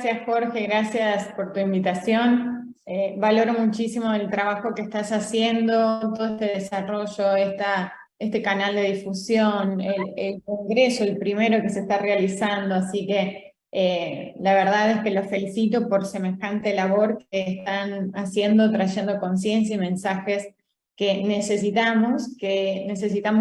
Gracias, Jorge, gracias por tu invitación. Valoro muchísimo el trabajo que estás haciendo, todo este desarrollo, este canal de difusión, el congreso, el primero que se está realizando, así que la verdad es que los felicito por semejante labor que están haciendo, trayendo conciencia y mensajes que necesitamos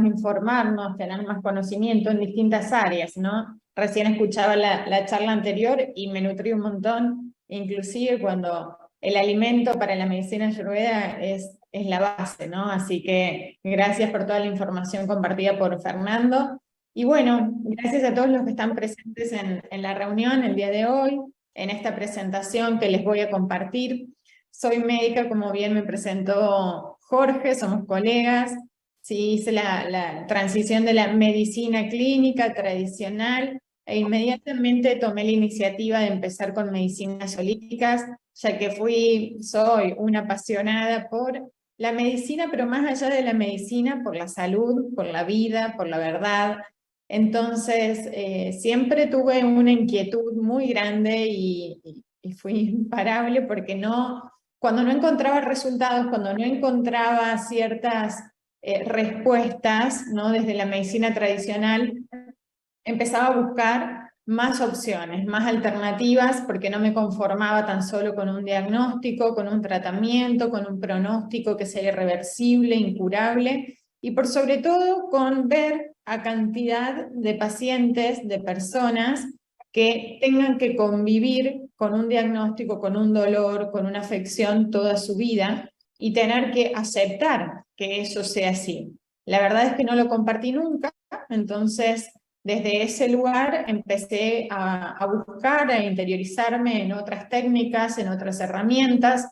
informarnos, tener más conocimiento en distintas áreas, ¿no? Recién escuchaba la charla anterior y me nutrí un montón, inclusive cuando el alimento para la medicina ayurveda es la base, ¿no? Así que gracias por toda la información compartida por Fernando. Y bueno, gracias a todos los que están presentes en la reunión el día de hoy, en esta presentación que les voy a compartir. Soy médica, como bien me presentó Jorge, somos colegas. Sí, hice la transición de la medicina clínica tradicional e inmediatamente tomé la iniciativa de empezar con medicinas holísticas, ya que soy una apasionada por la medicina, pero más allá de la medicina, por la salud, por la vida, por la verdad. Entonces, siempre tuve una inquietud muy grande y fui imparable porque cuando no encontraba resultados, cuando no encontraba ciertas respuestas, ¿no? Desde la medicina tradicional, empezaba a buscar más opciones, más alternativas, porque no me conformaba tan solo con un diagnóstico, con un tratamiento, con un pronóstico que sea irreversible, incurable, y por sobre todo con ver a cantidad de pacientes, de personas que tengan que convivir con un diagnóstico, con un dolor, con una afección toda su vida, y tener que aceptar que eso sea así. La verdad es que no lo compartí nunca, entonces desde ese lugar empecé a buscar, a interiorizarme en otras técnicas, en otras herramientas.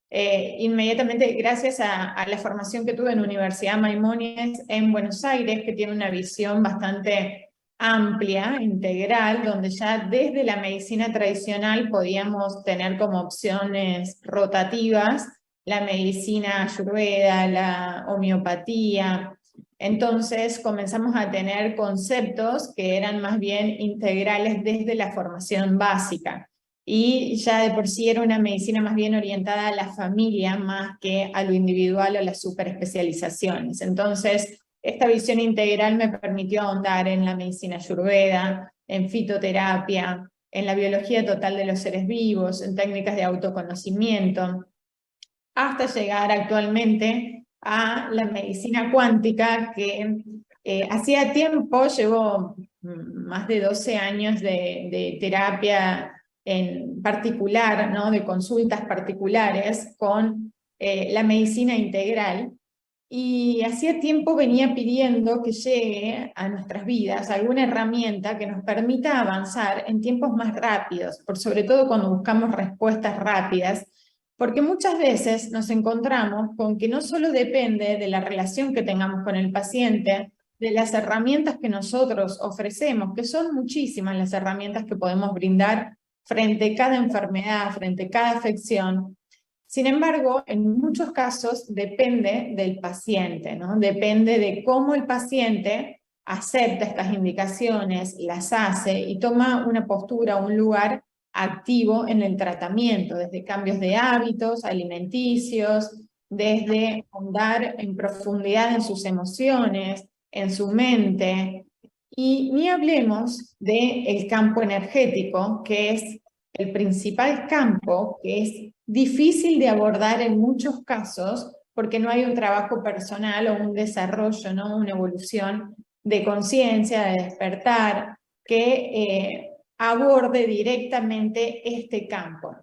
Inmediatamente, gracias a la formación que tuve en Universidad Maimónides en Buenos Aires, que tiene una visión bastante amplia, integral, donde ya desde la medicina tradicional podíamos tener como opciones rotativas la medicina ayurveda, la homeopatía. Entonces comenzamos a tener conceptos que eran más bien integrales desde la formación básica. Y ya de por sí era una medicina más bien orientada a la familia más que a lo individual o las superespecializaciones. Entonces, esta visión integral me permitió ahondar en la medicina ayurveda, en fitoterapia, en la biología total de los seres vivos, en técnicas de autoconocimiento, hasta llegar actualmente a la medicina cuántica, que hacía tiempo, llevo más de 12 años de terapia en particular, ¿no? De consultas particulares con la medicina integral, y hacía tiempo venía pidiendo que llegue a nuestras vidas alguna herramienta que nos permita avanzar en tiempos más rápidos, por sobre todo cuando buscamos respuestas rápidas, porque muchas veces nos encontramos con que no solo depende de la relación que tengamos con el paciente, de las herramientas que nosotros ofrecemos, que son muchísimas las herramientas que podemos brindar frente a cada enfermedad, frente a cada afección. Sin embargo, en muchos casos depende del paciente, ¿no? Depende de cómo el paciente acepta estas indicaciones, las hace y toma una postura, un lugar activo en el tratamiento, desde cambios de hábitos alimenticios, desde ahondar en profundidad en sus emociones, en su mente, y ni hablemos del campo energético, que es el principal campo, que es difícil de abordar en muchos casos, porque no hay un trabajo personal o un desarrollo, ¿no? Una evolución de conciencia, de despertar, que aborde directamente este campo.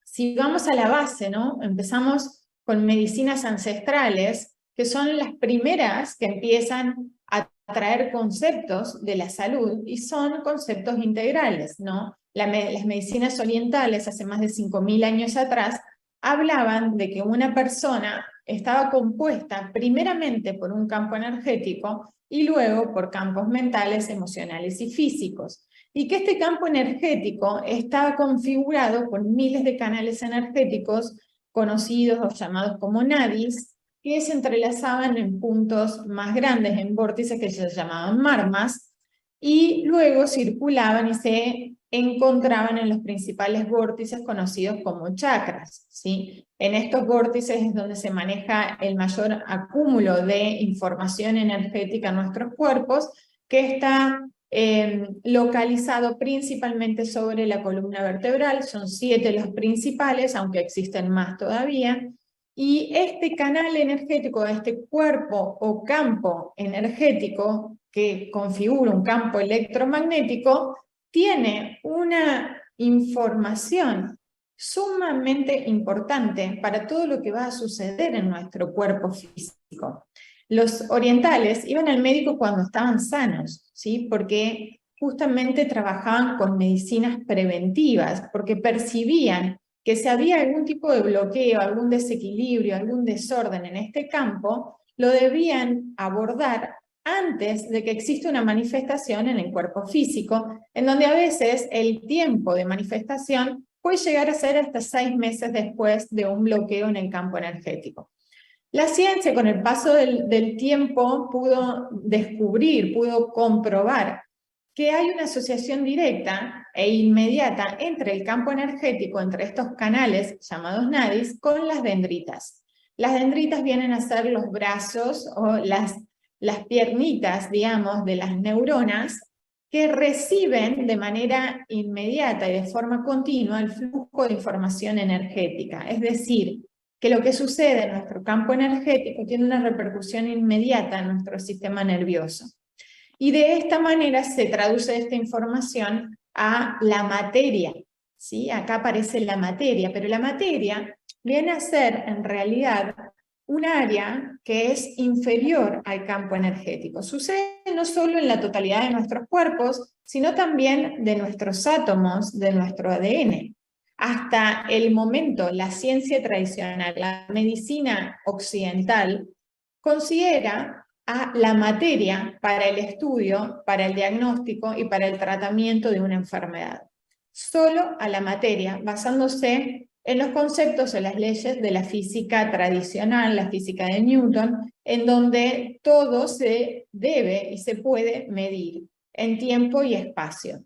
Si vamos a la base, ¿no? Empezamos con medicinas ancestrales, que son las primeras que empiezan a traer conceptos de la salud, y son conceptos integrales, ¿no? Las medicinas orientales, hace más de 5.000 años atrás, hablaban de que una persona estaba compuesta primeramente por un campo energético y luego por campos mentales, emocionales y físicos, y que este campo energético estaba configurado por miles de canales energéticos conocidos o llamados como nadis, que se entrelazaban en puntos más grandes, en vórtices que se llamaban marmas, y luego circulaban y se encontraban en los principales vórtices conocidos como chakras, ¿sí? En estos vórtices es donde se maneja el mayor acúmulo de información energética en nuestros cuerpos, que está localizado principalmente sobre la columna vertebral. Son 7 los principales, aunque existen más todavía, y este canal energético, este cuerpo o campo energético que configura un campo electromagnético, tiene una información sumamente importante para todo lo que va a suceder en nuestro cuerpo físico. Los orientales iban al médico cuando estaban sanos, ¿sí? Porque justamente trabajaban con medicinas preventivas, porque percibían que si había algún tipo de bloqueo, algún desequilibrio, algún desorden en este campo, lo debían abordar antes de que exista una manifestación en el cuerpo físico, en donde a veces el tiempo de manifestación puede llegar a ser hasta 6 meses después de un bloqueo en el campo energético. La ciencia, con el paso del tiempo, pudo descubrir, pudo comprobar que hay una asociación directa e inmediata entre el campo energético, entre estos canales llamados nadis, con las dendritas. Las dendritas vienen a ser los brazos o las piernitas, digamos, de las neuronas, que reciben de manera inmediata y de forma continua el flujo de información energética. Es decir, que lo que sucede en nuestro campo energético tiene una repercusión inmediata en nuestro sistema nervioso. Y de esta manera se traduce esta información a la materia, ¿sí? Acá aparece la materia, pero la materia viene a ser en realidad un área que es inferior al campo energético. Sucede no solo en la totalidad de nuestros cuerpos, sino también de nuestros átomos, de nuestro ADN. Hasta el momento, la ciencia tradicional, la medicina occidental, considera a la materia para el estudio, para el diagnóstico y para el tratamiento de una enfermedad. Solo a la materia, basándose en los conceptos o las leyes de la física tradicional, la física de Newton, en donde todo se debe y se puede medir en tiempo y espacio.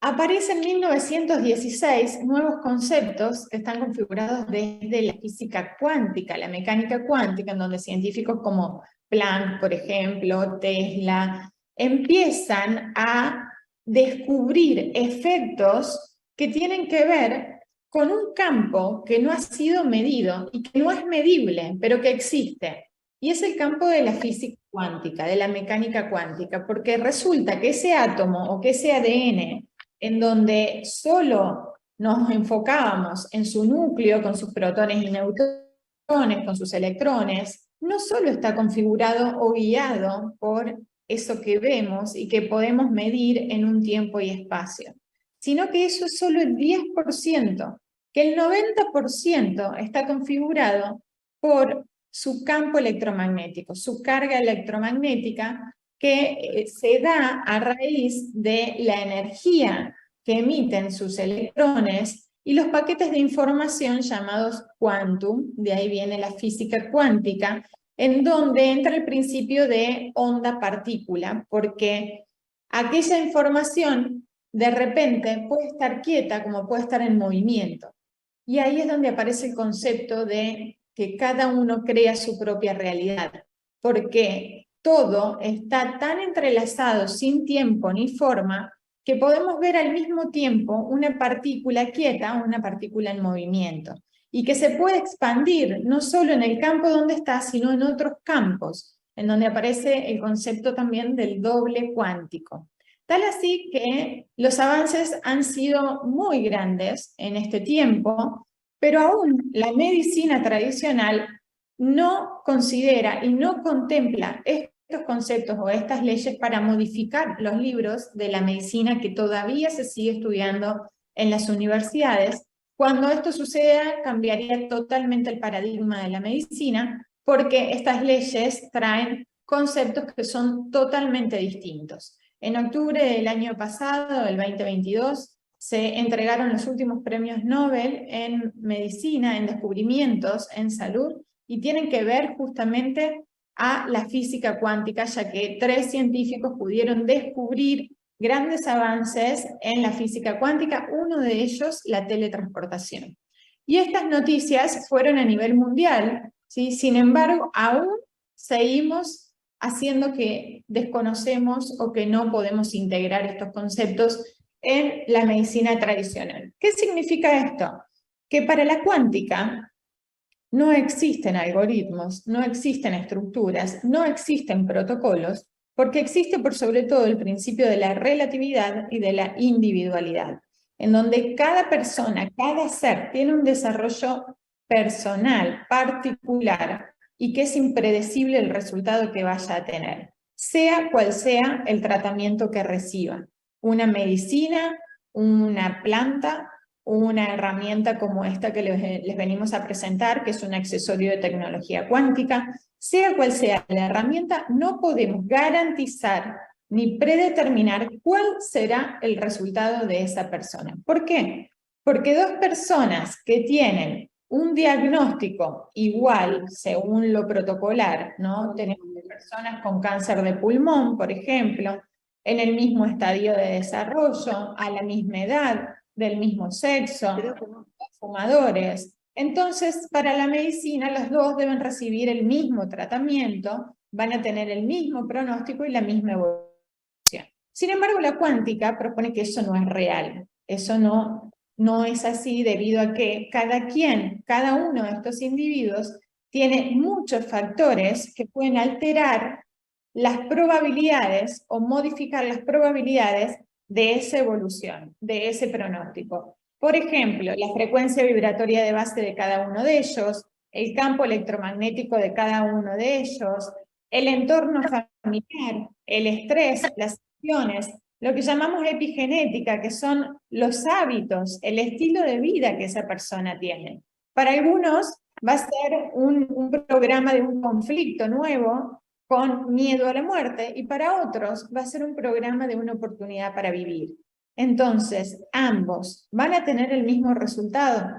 Aparecen en 1916 nuevos conceptos que están configurados desde la física cuántica, la mecánica cuántica, en donde científicos como Planck, por ejemplo, Tesla, empiezan a descubrir efectos que tienen que ver con un campo que no ha sido medido y que no es medible, pero que existe. Y es el campo de la física cuántica, de la mecánica cuántica, porque resulta que ese átomo o que ese ADN, en donde solo nos enfocábamos en su núcleo, con sus protones y neutrones, con sus electrones, no solo está configurado o guiado por eso que vemos y que podemos medir en un tiempo y espacio, sino que eso es solo el 10%, que el 90% está configurado por su campo electromagnético, su carga electromagnética, que se da a raíz de la energía que emiten sus electrones y los paquetes de información llamados quantum, de ahí viene la física cuántica, en donde entra el principio de onda-partícula, porque aquella información de repente puede estar quieta como puede estar en movimiento. Y ahí es donde aparece el concepto de que cada uno crea su propia realidad, porque todo está tan entrelazado sin tiempo ni forma que podemos ver al mismo tiempo una partícula quieta o una partícula en movimiento, y que se puede expandir no solo en el campo donde está, sino en otros campos, en donde aparece el concepto también del doble cuántico. Tal así que los avances han sido muy grandes en este tiempo, pero aún la medicina tradicional no considera y no contempla estos conceptos o estas leyes para modificar los libros de la medicina que todavía se sigue estudiando en las universidades. Cuando esto suceda, cambiaría totalmente el paradigma de la medicina, porque estas leyes traen conceptos que son totalmente distintos. En octubre del año pasado, el 2022, se entregaron los últimos premios Nobel en medicina, en descubrimientos, en salud, y tienen que ver justamente a la física cuántica, ya que 3 científicos pudieron descubrir grandes avances en la física cuántica, uno de ellos la teletransportación. Y estas noticias fueron a nivel mundial, ¿sí? Sin embargo, aún seguimos haciendo que desconocemos o que no podemos integrar estos conceptos en la medicina tradicional. ¿Qué significa esto? Que para la cuántica no existen algoritmos, no existen estructuras, no existen protocolos, porque existe por sobre todo el principio de la relatividad y de la individualidad, en donde cada persona, cada ser tiene un desarrollo personal, particular, y que es impredecible el resultado que vaya a tener, sea cual sea el tratamiento que reciba. Una medicina, una planta, una herramienta como esta que les venimos a presentar, que es un accesorio de tecnología cuántica. Sea cual sea la herramienta, no podemos garantizar ni predeterminar cuál será el resultado de esa persona. ¿Por qué? Porque dos personas que tienen un diagnóstico igual según lo protocolar, ¿no? Tenemos personas con cáncer de pulmón, por ejemplo, en el mismo estadio de desarrollo, a la misma edad, del mismo sexo, fumadores. Entonces, para la medicina, los dos deben recibir el mismo tratamiento, van a tener el mismo pronóstico y la misma evolución. Sin embargo, la cuántica propone que eso no es real. Eso no es así debido a que cada uno de estos individuos tiene muchos factores que pueden alterar las probabilidades o modificar las probabilidades de esa evolución, de ese pronóstico. Por ejemplo, la frecuencia vibratoria de base de cada uno de ellos, el campo electromagnético de cada uno de ellos, el entorno familiar, el estrés, las acciones, lo que llamamos epigenética, que son los hábitos, el estilo de vida que esa persona tiene. Para algunos va a ser un programa de un conflicto nuevo, con miedo a la muerte, y para otros va a ser un programa de una oportunidad para vivir. Entonces, ¿ambos van a tener el mismo resultado?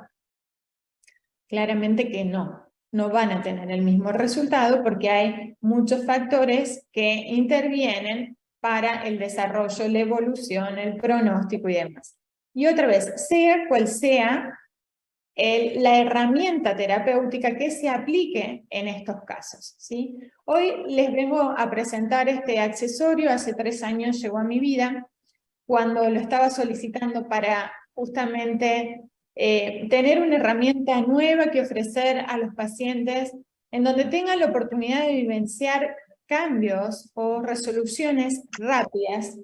Claramente que no van a tener el mismo resultado porque hay muchos factores que intervienen para el desarrollo, la evolución, el pronóstico y demás. Y otra vez, sea cual sea la herramienta terapéutica que se aplique en estos casos, ¿sí? Hoy les vengo a presentar este accesorio. Hace 3 años llegó a mi vida, cuando lo estaba solicitando para justamente tener una herramienta nueva que ofrecer a los pacientes, en donde tengan la oportunidad de vivenciar cambios o resoluciones rápidas,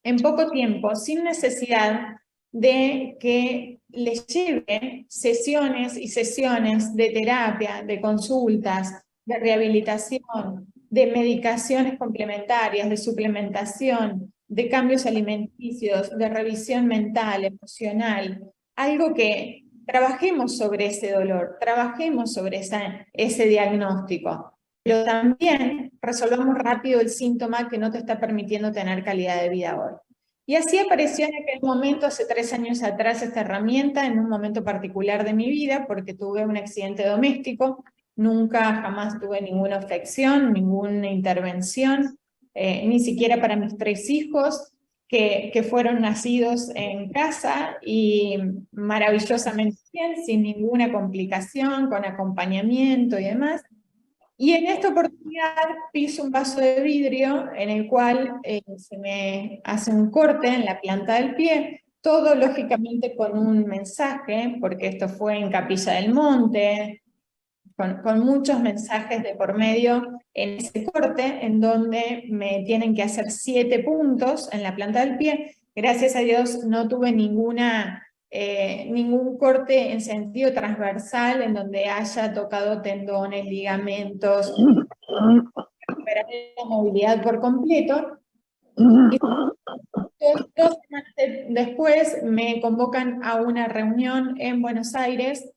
en poco tiempo, sin necesidad de que les lleve sesiones y sesiones de terapia, de consultas, de rehabilitación, de medicaciones complementarias, de suplementación, de cambios alimenticios, de revisión mental, emocional, algo que trabajemos sobre ese dolor, trabajemos sobre ese diagnóstico, pero también resolvamos rápido el síntoma que no te está permitiendo tener calidad de vida hoy. Y así apareció en aquel momento, hace 3 años atrás, esta herramienta, en un momento particular de mi vida, porque tuve un accidente doméstico, nunca jamás tuve ninguna afección, ninguna intervención, ni siquiera para mis 3 hijos, que fueron nacidos en casa y maravillosamente bien, sin ninguna complicación, con acompañamiento y demás. Y en esta oportunidad piso un vaso de vidrio en el cual se me hace un corte en la planta del pie, todo lógicamente con un mensaje, porque esto fue en Capilla del Monte, con muchos mensajes de por medio en ese corte, en donde me tienen que hacer 7 puntos en la planta del pie. Gracias a Dios no tuve ningún corte en sentido transversal, en donde haya tocado tendones, ligamentos, recuperar la movilidad por completo. Y 2 semanas después me convocan a una reunión en Buenos Aires,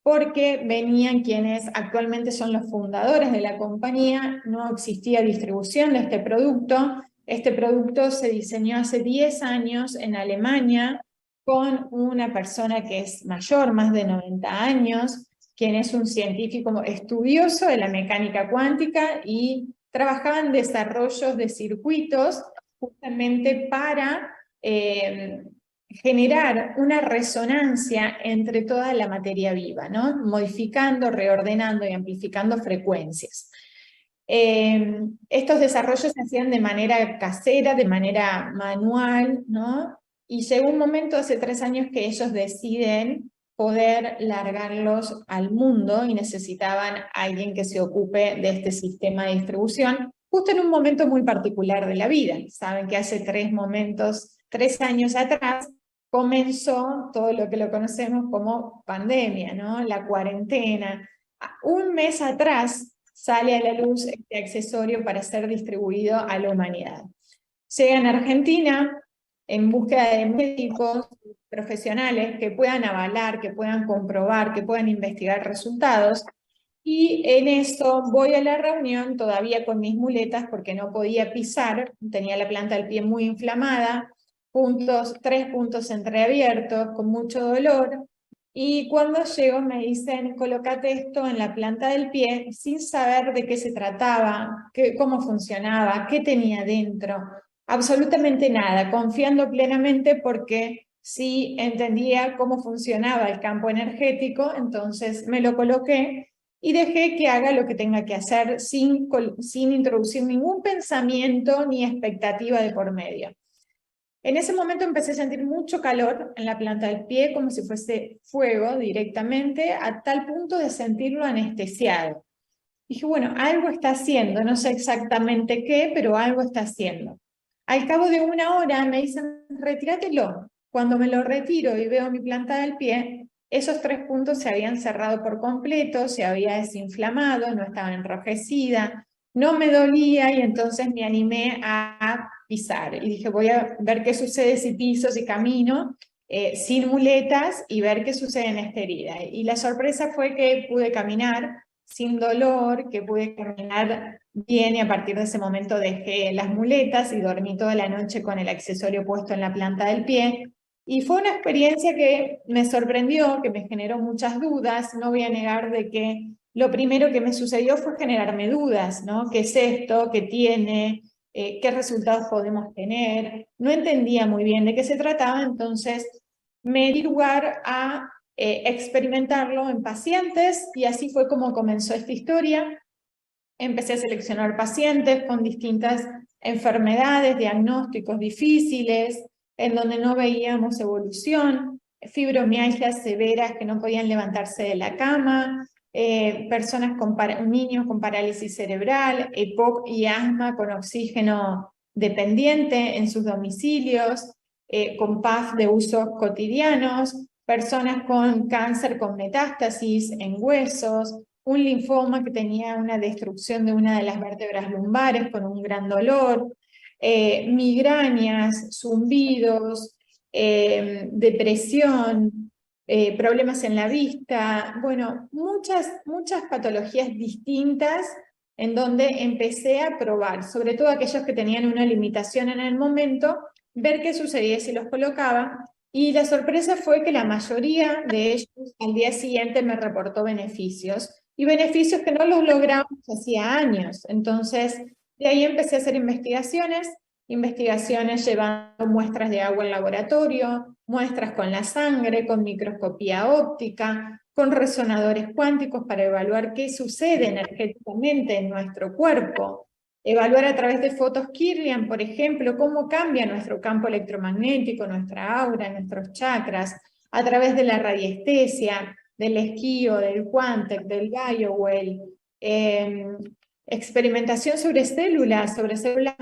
porque venían quienes actualmente son los fundadores de la compañía. No existía distribución de este producto. Este producto se diseñó hace 10 años en Alemania con una persona que es mayor, más de 90 años, quien es un científico estudioso de la mecánica cuántica y trabajaba en desarrollos de circuitos justamente para generar una resonancia entre toda la materia viva, ¿no? Modificando, reordenando y amplificando frecuencias. Estos desarrollos se hacían de manera casera, de manera manual, ¿no? Y llegó un momento hace 3 años que ellos deciden poder largarlos al mundo y necesitaban a alguien que se ocupe de este sistema de distribución, justo en un momento muy particular de la vida. Saben que hace 3 años atrás, comenzó todo lo que lo conocemos como pandemia, ¿no? La cuarentena. Un mes atrás sale a la luz este accesorio para ser distribuido a la humanidad. Llega en Argentina en búsqueda de médicos profesionales que puedan avalar, que puedan comprobar, que puedan investigar resultados, y en eso voy a la reunión todavía con mis muletas porque no podía pisar, tenía la planta del pie muy inflamada, 3 puntos entreabiertos, con mucho dolor, y cuando llego me dicen, colócate esto en la planta del pie, sin saber de qué se trataba, cómo funcionaba, qué tenía dentro, absolutamente nada, confiando plenamente porque sí entendía cómo funcionaba el campo energético, entonces me lo coloqué y dejé que haga lo que tenga que hacer sin introducir ningún pensamiento ni expectativa de por medio. En ese momento empecé a sentir mucho calor en la planta del pie, como si fuese fuego directamente, a tal punto de sentirlo anestesiado. Dije, bueno, algo está haciendo, no sé exactamente qué, pero algo está haciendo. Al cabo de 1 hora me dicen, retíratelo. Cuando me lo retiro y veo mi planta del pie, esos 3 puntos se habían cerrado por completo, se había desinflamado, no estaba enrojecida, no me dolía, y entonces me animé a pisar. Y dije, voy a ver qué sucede si piso, si camino, sin muletas, y ver qué sucede en esta herida. Y la sorpresa fue que pude caminar sin dolor, que pude caminar bien, y a partir de ese momento dejé las muletas y dormí toda la noche con el accesorio puesto en la planta del pie. Y fue una experiencia que me sorprendió, que me generó muchas dudas. No voy a negar de que lo primero que me sucedió fue generarme dudas, ¿no? ¿Qué es esto? ¿Qué tiene? ¿Qué resultados podemos tener? No entendía muy bien de qué se trataba, entonces me di lugar a experimentarlo en pacientes, y así fue como comenzó esta historia. Empecé a seleccionar pacientes con distintas enfermedades, diagnósticos difíciles, en donde no veíamos evolución, fibromialgias severas que no podían levantarse de la cama, niños con parálisis cerebral, EPOC y asma con oxígeno dependiente en sus domicilios, con PAF de usos cotidianos, personas con cáncer con metástasis en huesos, un linfoma que tenía una destrucción de una de las vértebras lumbares con un gran dolor, migrañas, zumbidos, depresión, problemas en la vista, bueno, muchas patologías distintas, en donde empecé a probar, sobre todo aquellos que tenían una limitación en el momento, ver qué sucedía si los colocaba. Y la sorpresa fue que la mayoría de ellos al día siguiente me reportó beneficios, y beneficios que no los logramos hacía años. Entonces, de ahí empecé a hacer investigaciones llevando muestras de agua en laboratorio, muestras con la sangre, con microscopía óptica, con resonadores cuánticos para evaluar qué sucede energéticamente en nuestro cuerpo. Evaluar a través de fotos Kirlian, por ejemplo, cómo cambia nuestro campo electromagnético, nuestra aura, nuestros chakras, a través de la radiestesia, del esquío, del Quantec, del Biowell, experimentación sobre células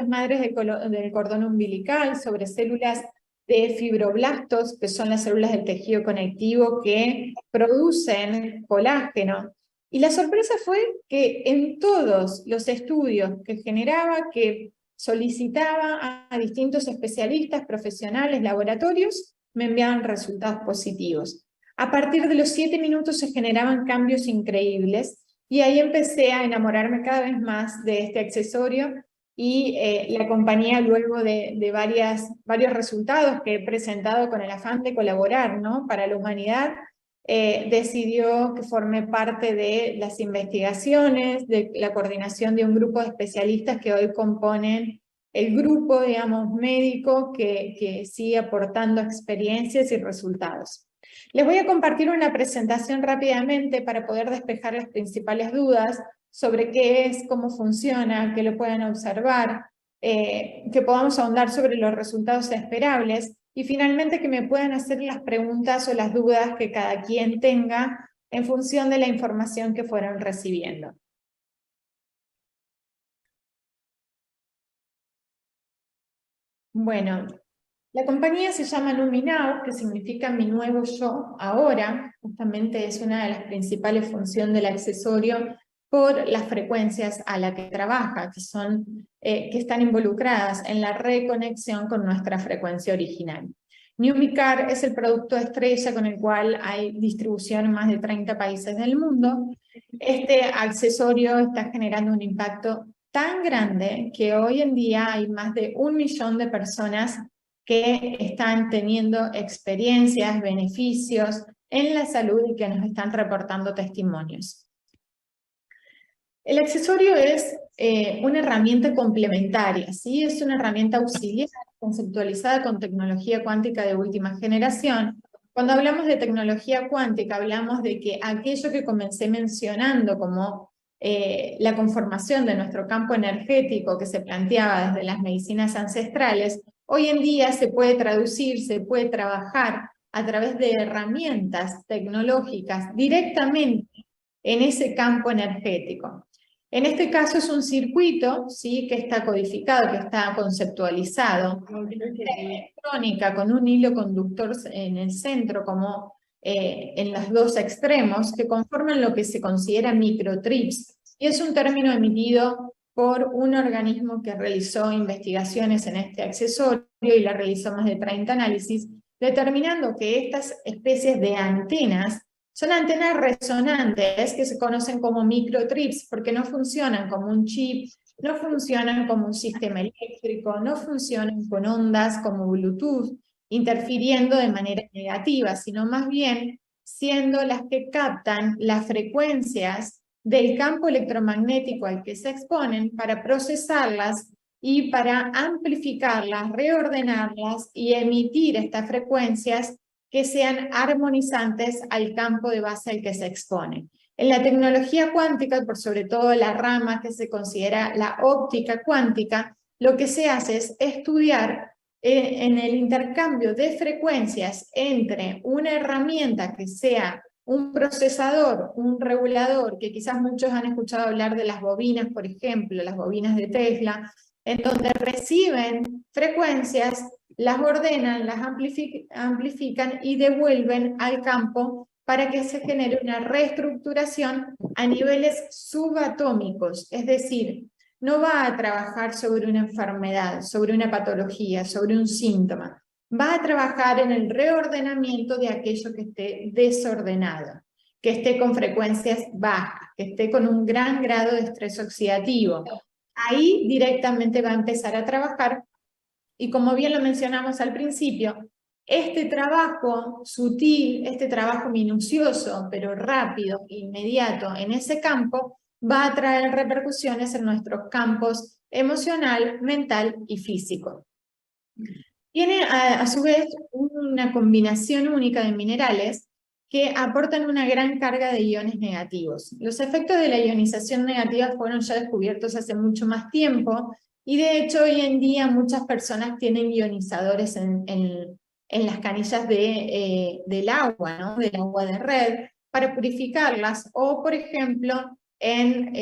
madres del cordón umbilical, sobre células de fibroblastos, que son las células del tejido conectivo que producen colágeno. Y la sorpresa fue que en todos los estudios que generaba, que solicitaba a distintos especialistas, profesionales, laboratorios, me enviaban resultados positivos. A partir de los 7 minutos se generaban cambios increíbles, y ahí empecé a enamorarme cada vez más de este accesorio, y la compañía, luego de varios resultados que he presentado con el afán de colaborar, ¿no?, para la humanidad, decidió que formé parte de las investigaciones, de la coordinación de un grupo de especialistas que hoy componen el grupo, digamos, médico que sigue aportando experiencias y resultados. Les voy a compartir una presentación rápidamente para poder despejar las principales dudas sobre qué es, cómo funciona, que lo puedan observar, que podamos ahondar sobre los resultados esperables y finalmente que me puedan hacer las preguntas o las dudas que cada quien tenga en función de la información que fueron recibiendo. Bueno, la compañía se llama Luminao, que significa mi nuevo yo ahora. Justamente es una de las principales funciones del accesorio por las frecuencias a las que trabaja, que están involucradas en la reconexión con nuestra frecuencia original. Numicar es el producto estrella con el cual hay distribución en más de 30 países del mundo. Este accesorio está generando un impacto tan grande que hoy en día hay más de 1 millón de personas que están teniendo experiencias, beneficios en la salud y que nos están reportando testimonios. El accesorio es una herramienta complementaria, ¿sí? Es una herramienta auxiliar conceptualizada con tecnología cuántica de última generación. Cuando hablamos de tecnología cuántica, hablamos de que aquello que comencé mencionando como la conformación de nuestro campo energético que se planteaba desde las medicinas ancestrales, hoy en día se puede traducir, se puede trabajar a través de herramientas tecnológicas directamente en ese campo energético. En este caso es un circuito, ¿sí?, que está codificado, que está conceptualizado, electrónica con un hilo conductor en el centro, como en los dos extremos, que conforman lo que se considera microtrips, y es un término emitido por un organismo que realizó investigaciones en este accesorio y la realizó más de 30 análisis, determinando que estas especies de antenas son antenas resonantes que se conocen como microtrips porque no funcionan como un chip, no funcionan como un sistema eléctrico, no funcionan con ondas como Bluetooth, interfiriendo de manera negativa, sino más bien siendo las que captan las frecuencias del campo electromagnético al que se exponen para procesarlas y para amplificarlas, reordenarlas y emitir estas frecuencias que sean armonizantes al campo de base al que se expone. En la tecnología cuántica, por sobre todo la rama que se considera la óptica cuántica, lo que se hace es estudiar en el intercambio de frecuencias entre una herramienta que sea un procesador, un regulador, que quizás muchos han escuchado hablar de las bobinas, por ejemplo, las bobinas de Tesla, en donde reciben frecuencias, las ordenan, las amplifican y devuelven al campo para que se genere una reestructuración a niveles subatómicos, es decir, no va a trabajar sobre una enfermedad, sobre una patología, sobre un síntoma, va a trabajar en el reordenamiento de aquello que esté desordenado, que esté con frecuencias bajas, que esté con un gran grado de estrés oxidativo. Ahí directamente va a empezar a trabajar y como bien lo mencionamos al principio, este trabajo sutil, este trabajo minucioso, pero rápido, inmediato en ese campo, va a traer repercusiones en nuestros campos emocional, mental y físico. Tiene a su vez una combinación única de minerales que aportan una gran carga de iones negativos. Los efectos de la ionización negativa fueron ya descubiertos hace mucho más tiempo y de hecho hoy en día muchas personas tienen ionizadores en las canillas del agua, ¿no?, del agua de red, para purificarlas, o por ejemplo en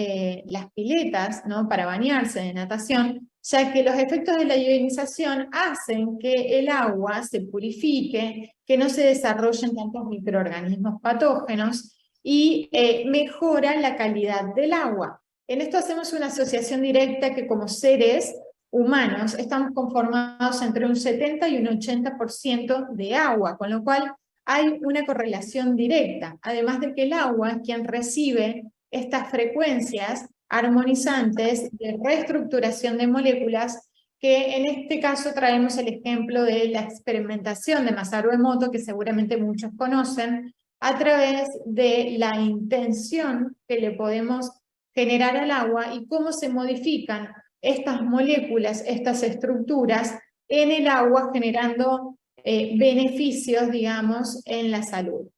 las piletas, ¿no?, para bañarse de natación, ya que los efectos de la ionización hacen que el agua se purifique, que no se desarrollen tantos microorganismos patógenos y mejora la calidad del agua. En esto hacemos una asociación directa que como seres humanos estamos conformados entre un 70 y un 80% de agua, con lo cual hay una correlación directa, además de que el agua es quien recibe estas frecuencias armonizantes de reestructuración de moléculas, que en este caso traemos el ejemplo de la experimentación de Masaru Emoto, que seguramente muchos conocen, a través de la intención que le podemos generar al agua y cómo se modifican estas moléculas, estas estructuras en el agua, generando beneficios, digamos, en la salud.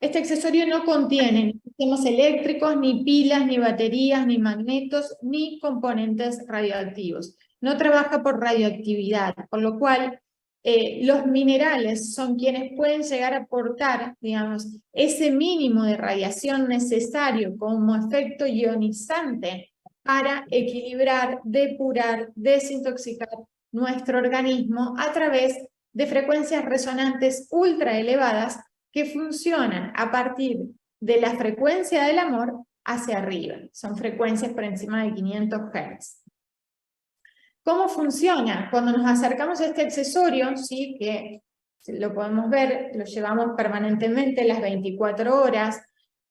Este accesorio no contiene ni sistemas eléctricos, ni pilas, ni baterías, ni magnetos, ni componentes radioactivos. No trabaja por radioactividad, por lo cual los minerales son quienes pueden llegar a aportar, digamos, ese mínimo de radiación necesario como efecto ionizante para equilibrar, depurar, desintoxicar nuestro organismo a través de frecuencias resonantes ultra elevadas que funcionan a partir de la frecuencia del amor hacia arriba. Son frecuencias por encima de 500 Hz. ¿Cómo funciona? Cuando nos acercamos a este accesorio, ¿sí? Que lo podemos ver, lo llevamos permanentemente las 24 horas,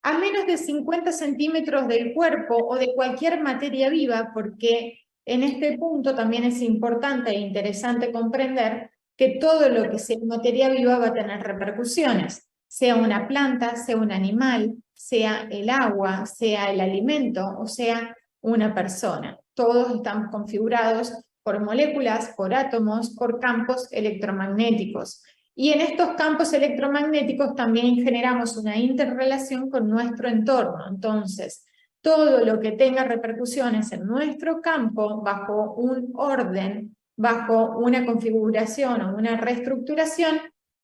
a menos de 50 centímetros del cuerpo o de cualquier materia viva, porque en este punto también es importante e interesante comprender que todo lo que sea materia viva va a tener repercusiones, sea una planta, sea un animal, sea el agua, sea el alimento o sea una persona. Todos estamos configurados por moléculas, por átomos, por campos electromagnéticos. Y en estos campos electromagnéticos también generamos una interrelación con nuestro entorno. Entonces, todo lo que tenga repercusiones en nuestro campo, bajo un orden, bajo una configuración o una reestructuración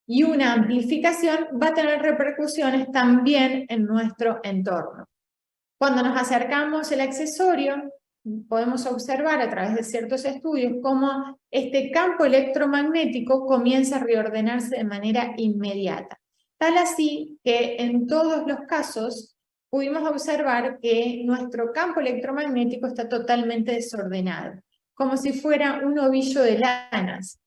y una amplificación, va a tener repercusiones también en nuestro entorno. Cuando nos acercamos al accesorio, podemos observar a través de ciertos estudios cómo este campo electromagnético comienza a reordenarse de manera inmediata. Tal así que en todos los casos pudimos observar que nuestro campo electromagnético está totalmente desordenado, como si fuera un ovillo de lanas,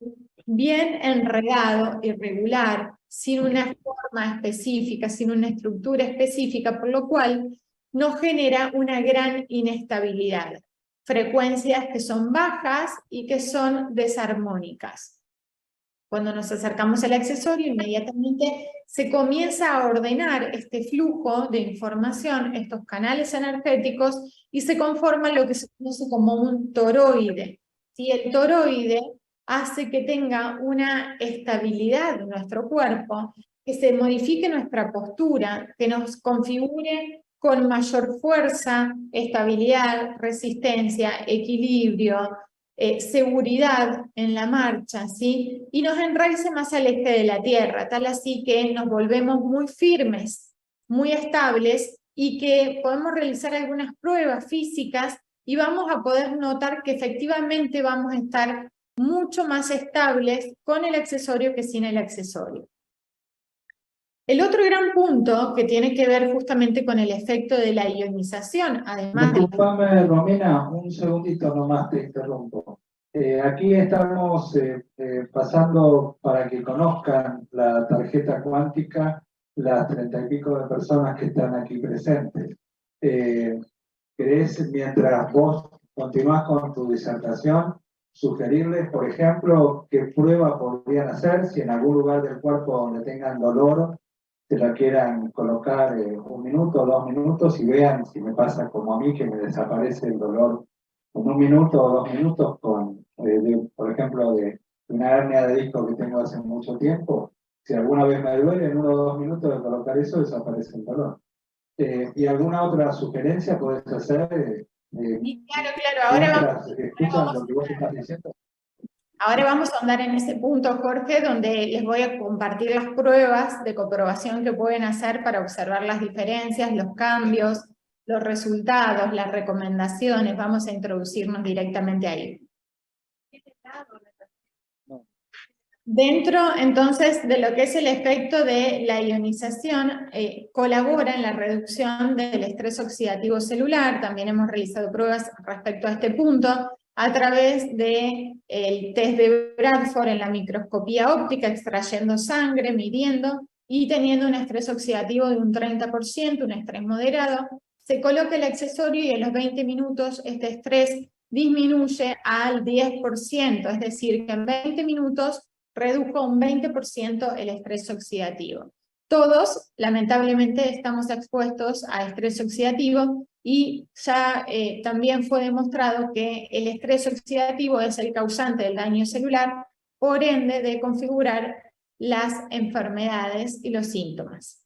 bien enredado, irregular, sin una forma específica, sin una estructura específica, por lo cual nos genera una gran inestabilidad. Frecuencias que son bajas y que son desarmónicas. Cuando nos acercamos al accesorio, inmediatamente se comienza a ordenar este flujo de información, estos canales energéticos, y se conforma lo que se conoce como un toroide. ¿Sí? El toroide hace que tenga una estabilidad en nuestro cuerpo, que se modifique nuestra postura, que nos configure con mayor fuerza, estabilidad, resistencia, equilibrio, seguridad en la marcha, ¿sí? Y nos enraice más al eje de la Tierra, tal así que nos volvemos muy firmes, muy estables, y que podemos realizar algunas pruebas físicas y vamos a poder notar que efectivamente vamos a estar mucho más estables con el accesorio que sin el accesorio. El otro gran punto que tiene que ver justamente con el efecto de la ionización, además de... Disculpame, Romina, un segundito nomás te interrumpo. Aquí estamos pasando para que conozcan la tarjeta cuántica las 30 y pico de personas que están aquí presentes. ¿Querés, mientras vos continúas con tu disertación, sugerirles, por ejemplo, qué prueba podrían hacer si en algún lugar del cuerpo donde tengan dolor se la quieran colocar 1 minuto o 2 minutos y vean si me pasa como a mí, que me desaparece el dolor en 1 minuto o 2 minutos con, por ejemplo, de una hernia de disco que tengo hace mucho tiempo? Si alguna vez me duele, en 1 o 2 minutos de colocar eso, desaparece el dolor. ¿Y alguna otra sugerencia podés hacer? Claro, ahora ¿Escuchan lo que vos estás diciendo? Ahora vamos a andar en ese punto, Jorge, donde les voy a compartir las pruebas de comprobación que pueden hacer para observar las diferencias, los cambios, los resultados, las recomendaciones. Vamos a introducirnos directamente ahí. Dentro, entonces, de lo que es el efecto de la ionización, colabora en la reducción del estrés oxidativo celular. También hemos realizado pruebas respecto a este punto, a través del test de Bradford en la microscopía óptica, extrayendo sangre, midiendo y teniendo un estrés oxidativo de un 30%, un estrés moderado. Se coloca el accesorio y a los 20 minutos este estrés disminuye al 10%, es decir, que en 20 minutos redujo un 20% el estrés oxidativo. todos, lamentablemente, estamos expuestos a estrés oxidativo y ya también fue demostrado que el estrés oxidativo es el causante del daño celular, por ende de configurar las enfermedades y los síntomas.